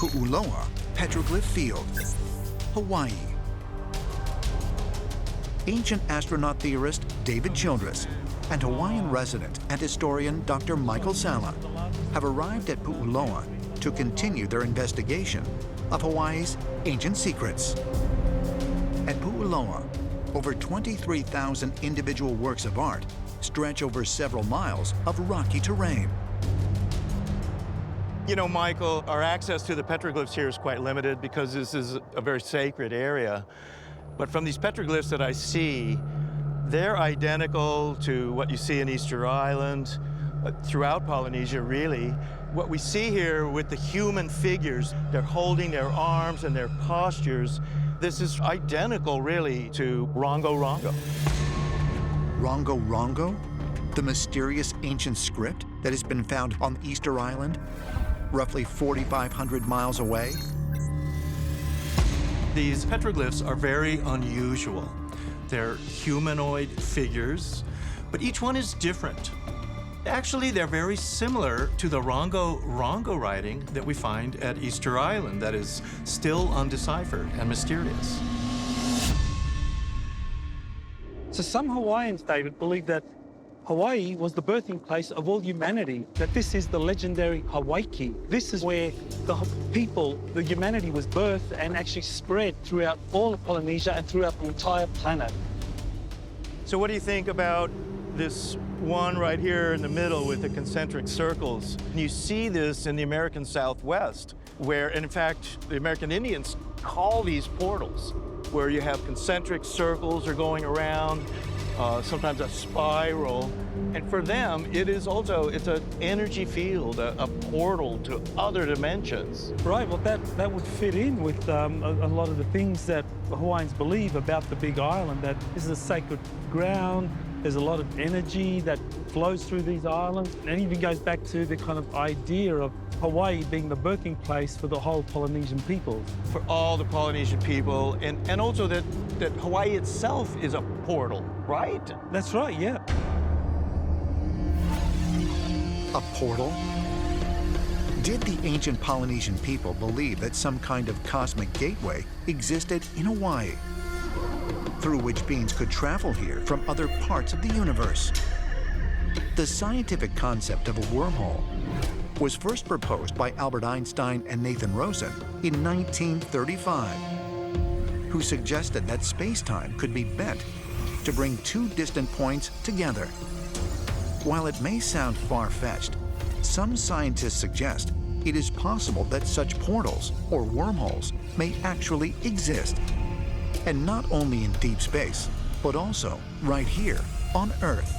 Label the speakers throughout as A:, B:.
A: Pu'u Petroglyph Field, Hawaii. Ancient astronaut theorist David Childress and Hawaiian resident and historian Dr. Michael Sala have arrived at Pu'u to continue their investigation of Hawaii's ancient secrets. At Pu'u, over 23,000 individual works of art stretch over several miles of rocky terrain.
B: You know, Michael, our access to the petroglyphs here is quite limited because this is a very sacred area. But from these petroglyphs that I see, they're identical to what you see in Easter Island, throughout Polynesia, really. What we see here with the human figures, they're holding their arms and their postures, this is identical, really, to Rongo Rongo.
A: Rongo Rongo? The mysterious ancient script that has been found on Easter Island, roughly 4,500 miles away?
B: These petroglyphs are very unusual. They're humanoid figures, but each one is different. Actually, they're very similar to the Rongo Rongo writing that we find at Easter Island that is still undeciphered and mysterious.
C: So some Hawaiians, David, believe that Hawaii was the birthing place of all humanity, that this is the legendary Hawaii. This is where the people, the humanity was birthed and actually spread throughout all of Polynesia and throughout the entire planet.
B: So what do you think about this one right here in the middle with the concentric circles? You see this in the American Southwest, where, in fact, the American Indians call these portals, where you have concentric circles are going around, sometimes a spiral. And for them, it is also, it's an energy field, a portal to other dimensions.
C: Right, well, that would fit in with a lot of the things that Hawaiians believe about the Big Island, that this is a sacred ground. There's a lot of energy that flows through these islands. And it even goes back to the kind of idea of Hawaii being the birthing place for the whole Polynesian people.
B: For all the Polynesian people, and also that Hawaii itself is a portal, right?
C: That's right, yeah.
A: A portal? Did the ancient Polynesian people believe that some kind of cosmic gateway existed in Hawaii, through which beings could travel here from other parts of the universe? The scientific concept of a wormhole was first proposed by Albert Einstein and Nathan Rosen in 1935, who suggested that space-time could be bent to bring two distant points together. While it may sound far-fetched, some scientists suggest it is possible that such portals, or wormholes, may actually exist. And not only in deep space, but also right here on Earth.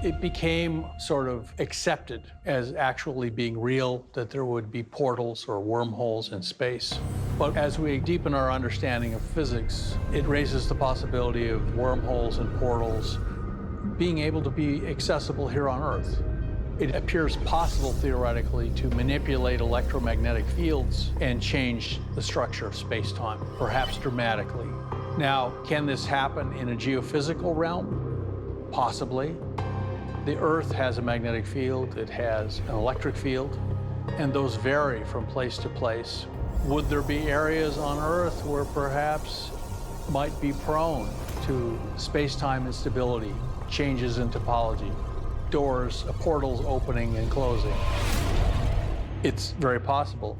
D: It became sort of accepted as actually being real, that there would be portals or wormholes in space. But as we deepen our understanding of physics, it raises the possibility of wormholes and portals being able to be accessible here on Earth. It appears possible, theoretically, to manipulate electromagnetic fields and change the structure of space-time, perhaps dramatically. Now, can this happen in a geophysical realm? Possibly. The Earth has a magnetic field, it has an electric field, and those vary from place to place. Would there be areas on Earth where perhaps might be prone to space-time instability, changes in topology, doors, portals opening and closing? It's very possible.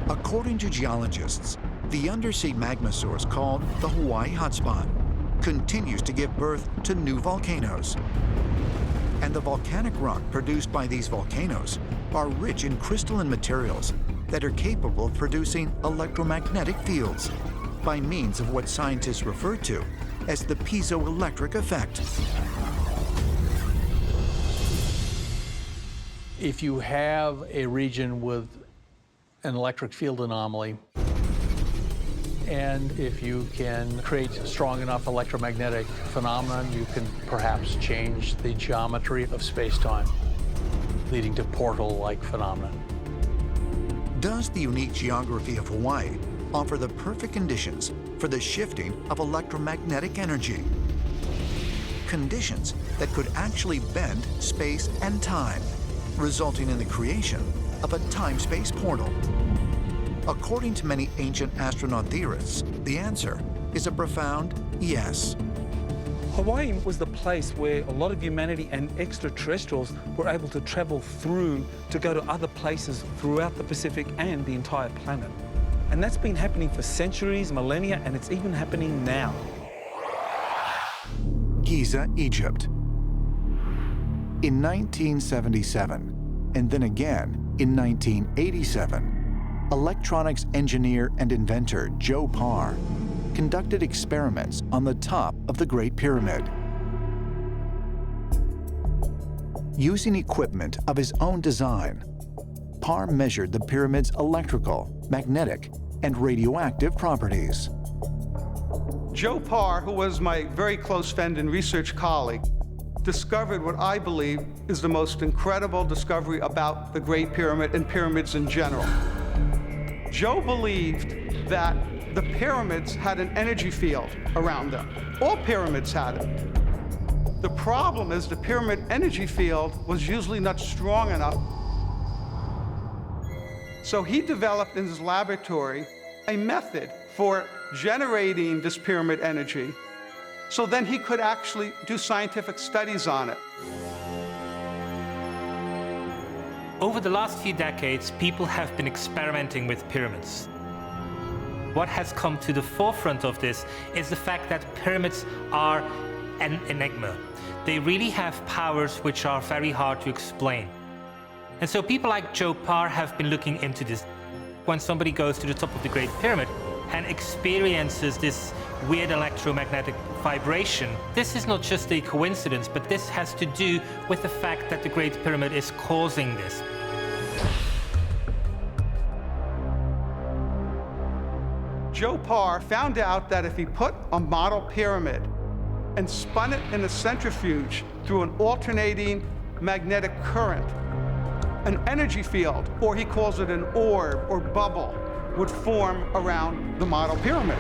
A: According to geologists, the undersea magma source called the Hawaii Hotspot continues to give birth to new volcanoes. And the volcanic rock produced by these volcanoes are rich in crystalline materials that are capable of producing electromagnetic fields by means of what scientists refer to as the piezoelectric effect.
D: If you have a region with an electric field anomaly, and if you can create strong enough electromagnetic phenomenon, you can perhaps change the geometry of space-time, leading to portal-like phenomenon.
A: Does the unique geography of Hawaii offer the perfect conditions for the shifting of electromagnetic energy? Conditions that could actually bend space and time, resulting in the creation of a time-space portal? According to many ancient astronaut theorists, the answer is a profound yes.
C: Hawaii was the place where a lot of humanity and extraterrestrials were able to travel through to go to other places throughout the Pacific and the entire planet. And that's been happening for centuries, millennia, and it's even happening now.
A: Giza, Egypt. In 1977, and then again in 1987, electronics engineer and inventor Joe Parr conducted experiments on the top of the Great Pyramid. Using equipment of his own design, Parr measured the pyramid's electrical, magnetic, and radioactive properties.
E: Joe Parr, who was my very close friend and research colleague, discovered what I believe is the most incredible discovery about the Great Pyramid and pyramids in general. Joe believed that the pyramids had an energy field around them. All pyramids had it. The problem is the pyramid energy field was usually not strong enough. So he developed in his laboratory a method for generating this pyramid energy, so then he could actually do scientific studies on it.
F: Over the last few decades, people have been experimenting with pyramids. What has come to the forefront of this is the fact that pyramids are an enigma. They really have powers which are very hard to explain. And so people like Joe Parr have been looking into this. When somebody goes to the top of the Great Pyramid and experiences this weird electromagnetic vibration, this is not just a coincidence, but this has to do with the fact that the Great Pyramid is causing this.
E: Joe Parr found out that if he put a model pyramid and spun it in a centrifuge through an alternating magnetic current, an energy field, or he calls it an orb or bubble, would form around the model pyramid.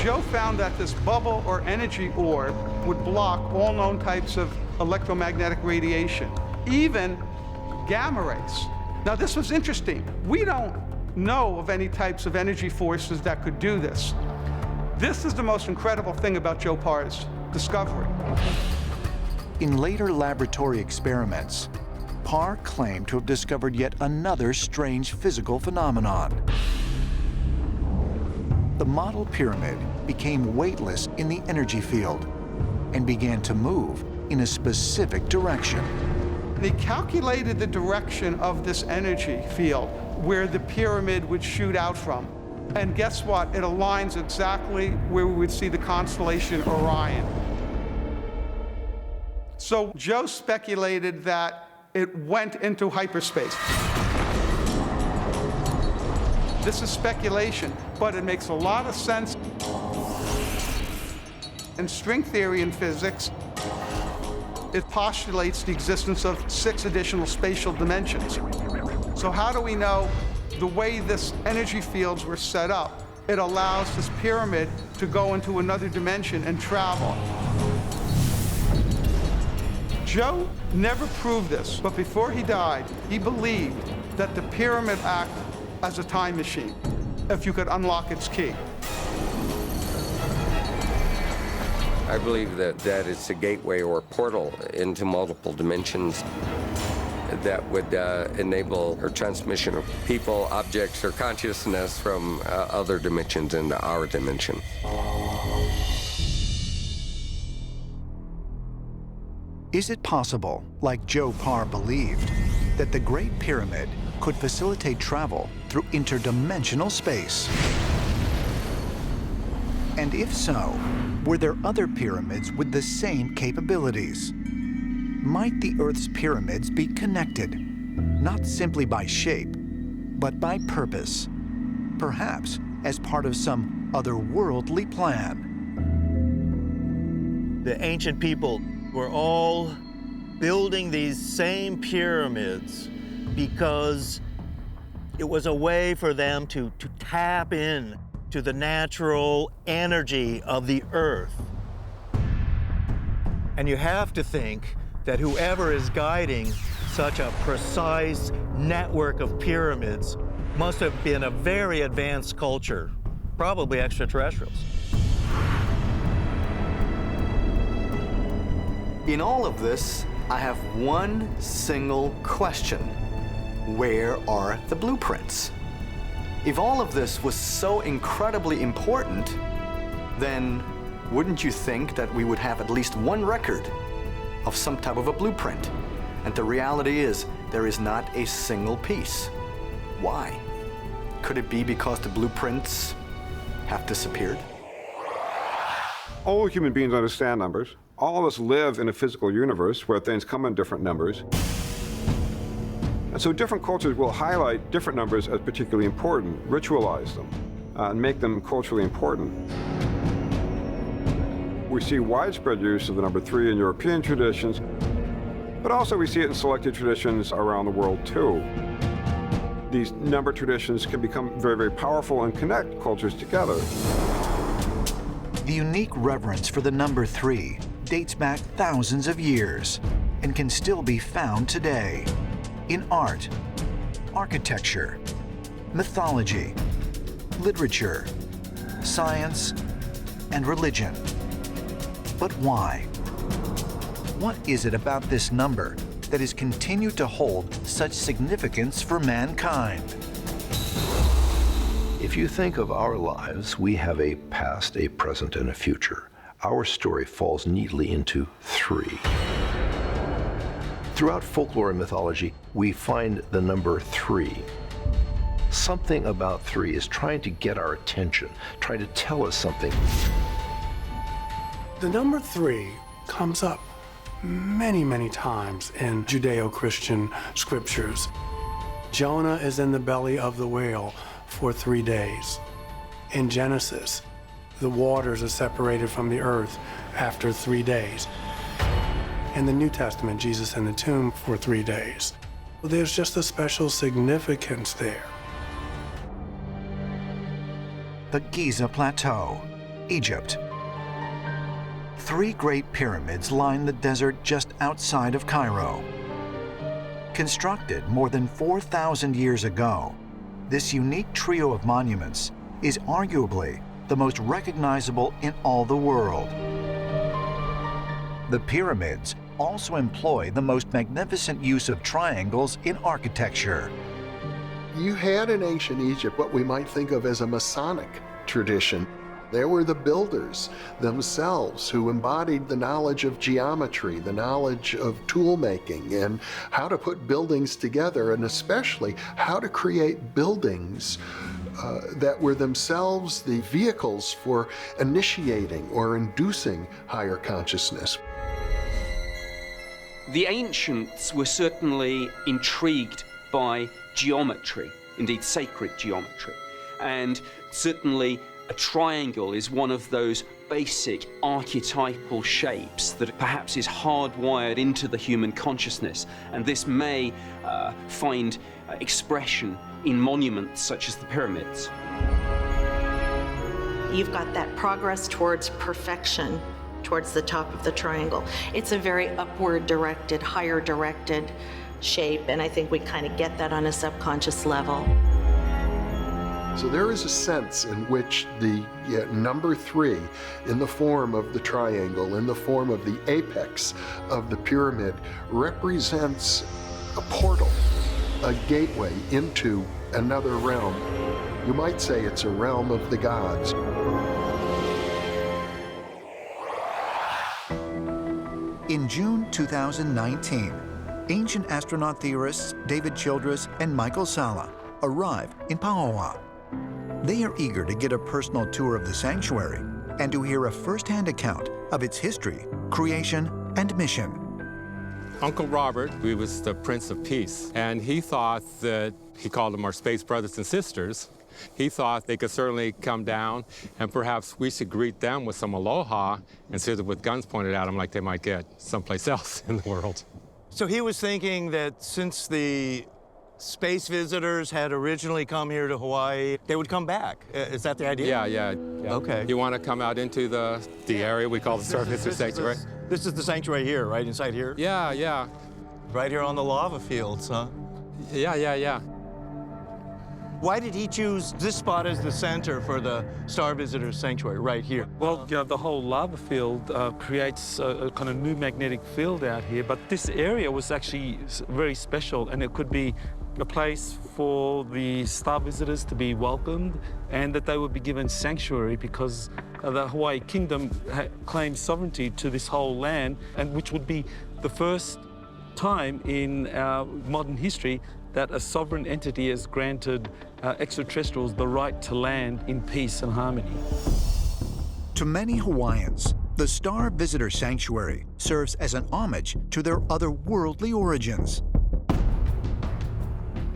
E: Joe found that this bubble or energy orb would block all known types of electromagnetic radiation, even gamma rays. Now, this was interesting. We don't know of any types of energy forces that could do this. This is the most incredible thing about Joe Parr's discovery.
A: In later laboratory experiments, Parr claimed to have discovered yet another strange physical phenomenon. The model pyramid became weightless in the energy field and began to move in a specific direction.
E: They calculated the direction of this energy field where the pyramid would shoot out from. And guess what? It aligns exactly where we would see the constellation Orion. So Joe speculated that it went into hyperspace. This is speculation, but it makes a lot of sense. In string theory and physics, it postulates the existence of 6 additional spatial dimensions. So how do we know the way this energy fields were set up? It allows this pyramid to go into another dimension and travel. Joe never proved this, but before he died, he believed that the pyramid acted as a time machine, if you could unlock its key.
G: I believe that it's a gateway or a portal into multiple dimensions that would enable a transmission of people, objects, or consciousness from other dimensions into our dimension.
A: Is it possible, like Joe Parr believed, that the Great Pyramid could facilitate travel through interdimensional space? And if so, were there other pyramids with the same capabilities? Might the Earth's pyramids be connected, not simply by shape, but by purpose, perhaps as part of some otherworldly plan?
B: The ancient people were all building these same pyramids because it was a way for them to tap in to the natural energy of the Earth. And you have to think that whoever is guiding such a precise network of pyramids must have been a very advanced culture, probably extraterrestrials.
H: In all of this, I have one single question. Where are the blueprints? If all of this was so incredibly important, then wouldn't you think that we would have at least one record of some type of a blueprint? And the reality is, there is not a single piece. Why? Could it be because the blueprints have disappeared?
I: All human beings understand numbers. All of us live in a physical universe where things come in different numbers. And so different cultures will highlight different numbers as particularly important, ritualize them, and make them culturally important. We see widespread use of the number 3 in European traditions, but also we see it in selected traditions around the world too. These number traditions can become very, very powerful and connect cultures together.
A: The unique reverence for the number 3 dates back thousands of years and can still be found today in art, architecture, mythology, literature, science, and religion. But why? What is it about this number that has continued to hold such significance for mankind?
J: If you think of our lives, we have a past, a present, and a future. Our story falls neatly into 3. Throughout folklore and mythology, we find the number 3. Something about 3 is trying to get our attention, trying to tell us something.
K: The number 3 comes up many, many times in Judeo-Christian scriptures. Jonah is in the belly of the whale for 3 days. In Genesis, the waters are separated from the earth after 3 days. In the New Testament, Jesus in the tomb for 3 days. There's just a special significance there.
A: The Giza Plateau, Egypt. 3 great pyramids line the desert just outside of Cairo. Constructed more than 4,000 years ago, this unique trio of monuments is arguably the most recognizable in all the world. The pyramids also employ the most magnificent use of triangles in architecture.
L: You had in ancient Egypt what we might think of as a Masonic tradition. There were the builders themselves who embodied the knowledge of geometry, the knowledge of tool making, and how to put buildings together, and especially how to create buildings that were themselves the vehicles for initiating or inducing higher consciousness.
M: The ancients were certainly intrigued by geometry, indeed sacred geometry, and certainly a triangle is one of those basic archetypal shapes that perhaps is hardwired into the human consciousness, and this may find expression in monuments such as the pyramids.
N: You've got that progress towards perfection towards the top of the triangle. It's a very upward directed, higher directed shape, and I think we kind of get that on a subconscious level.
L: So there is a sense in which the number 3 in the form of the triangle, in the form of the apex of the pyramid, represents a portal, a gateway into another realm. You might say it's a realm of the gods.
A: In June 2019, ancient astronaut theorists David Childress and Michael Salla arrive in Pu'u. They are eager to get a personal tour of the sanctuary and to hear a first-hand account of its history, creation, and mission.
O: Uncle Robert, he was the Prince of Peace, and he thought that, he called them our space brothers and sisters, he thought they could certainly come down and perhaps we should greet them with some aloha instead of with guns pointed at them like they might get someplace else in the world.
B: So he was thinking that since the space visitors had originally come here to Hawaii, they would come back. Is that the idea?
O: Yeah.
B: Okay.
O: You want to come out into the area we call the surface or sanctuary?
B: This is the sanctuary here, right inside here?
O: Yeah, yeah.
B: Right here on the lava fields, huh?
O: Yeah.
B: Why did he choose this spot as the center for the Star Visitor Sanctuary, right here?
C: Well, the whole lava field creates a kind of new magnetic field out here, but this area was actually very special, and it could be a place for the star visitors to be welcomed and that they would be given sanctuary because the Hawaii Kingdom claims sovereignty to this whole land, and which would be the first time in our modern history that a sovereign entity has granted extraterrestrials the right to land in peace and harmony.
A: To many Hawaiians, the Star Visitor Sanctuary serves as an homage to their otherworldly origins.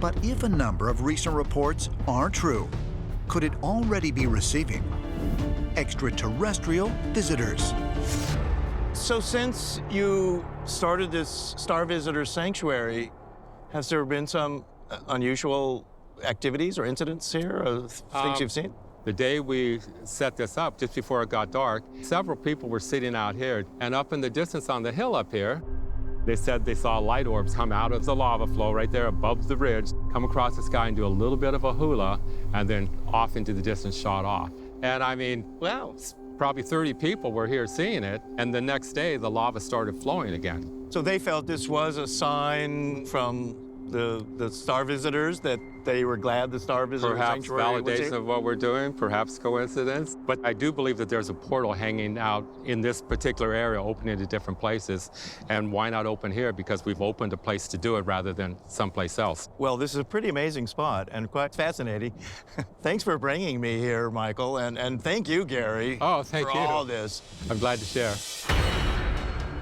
A: But if a number of recent reports are true, could it already be receiving extraterrestrial visitors?
B: So since you started this Star Visitor Sanctuary, has there been some unusual activities or incidents here, or things you've seen?
O: The day we set this up, just before it got dark, several people were sitting out here, and up in the distance on the hill up here, they said they saw light orbs come out of the lava flow right there above the ridge, come across the sky and do a little bit of a hula, and then off into the distance shot off. And I mean, wow, probably 30 people were here seeing it, and the next day the lava started flowing again.
B: So they felt this was a sign from the Star Visitors that they were glad the Star Visitor Sanctuary was here?
O: Perhaps validation of what we're doing, perhaps coincidence. But I do believe that there's a portal hanging out in this particular area, opening to different places. And why not open here? Because we've opened a place to do it rather than someplace else.
B: Well, this is a pretty amazing spot and quite fascinating. Thanks for bringing me here, Michael, and thank you, Gary,
O: for
B: all this.
O: I'm glad to share.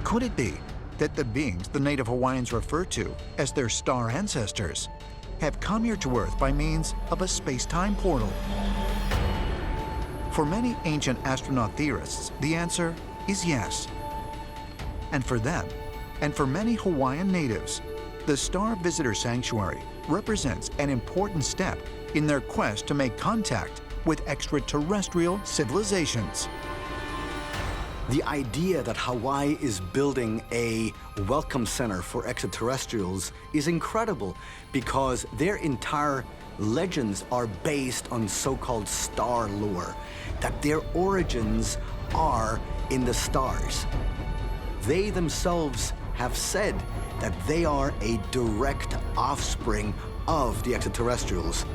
A: Could it be that the beings the native Hawaiians refer to as their star ancestors have come here to Earth by means of a space-time portal? For many ancient astronaut theorists, the answer is yes. And for them, and for many Hawaiian natives, the Star Visitor Sanctuary represents an important step in their quest to make contact with extraterrestrial civilizations.
H: The idea that Hawaii is building a welcome center for extraterrestrials is incredible because their entire legends are based on so-called star lore, that their origins are in the stars. They themselves have said that they are a direct offspring of the extraterrestrials,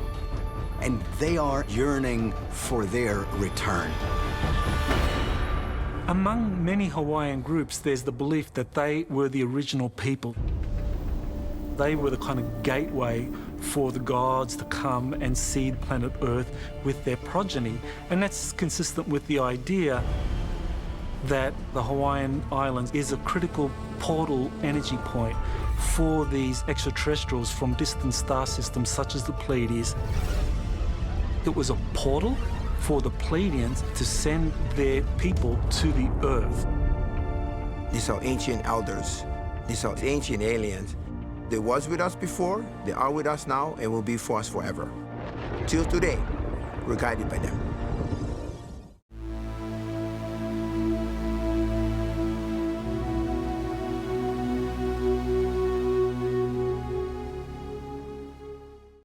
H: and they are yearning for their return.
C: Among many Hawaiian groups, there's the belief that they were the original people. They were the kind of gateway for the gods to come and seed planet Earth with their progeny. And that's consistent with the idea that the Hawaiian Islands is a critical portal energy point for these extraterrestrials from distant star systems such as the Pleiades. It was a portal for the Pleiadians to send their people to the Earth.
P: These are ancient elders. These are ancient aliens. They was with us before, they are with us now, and will be for us forever. Till today, we're guided by them.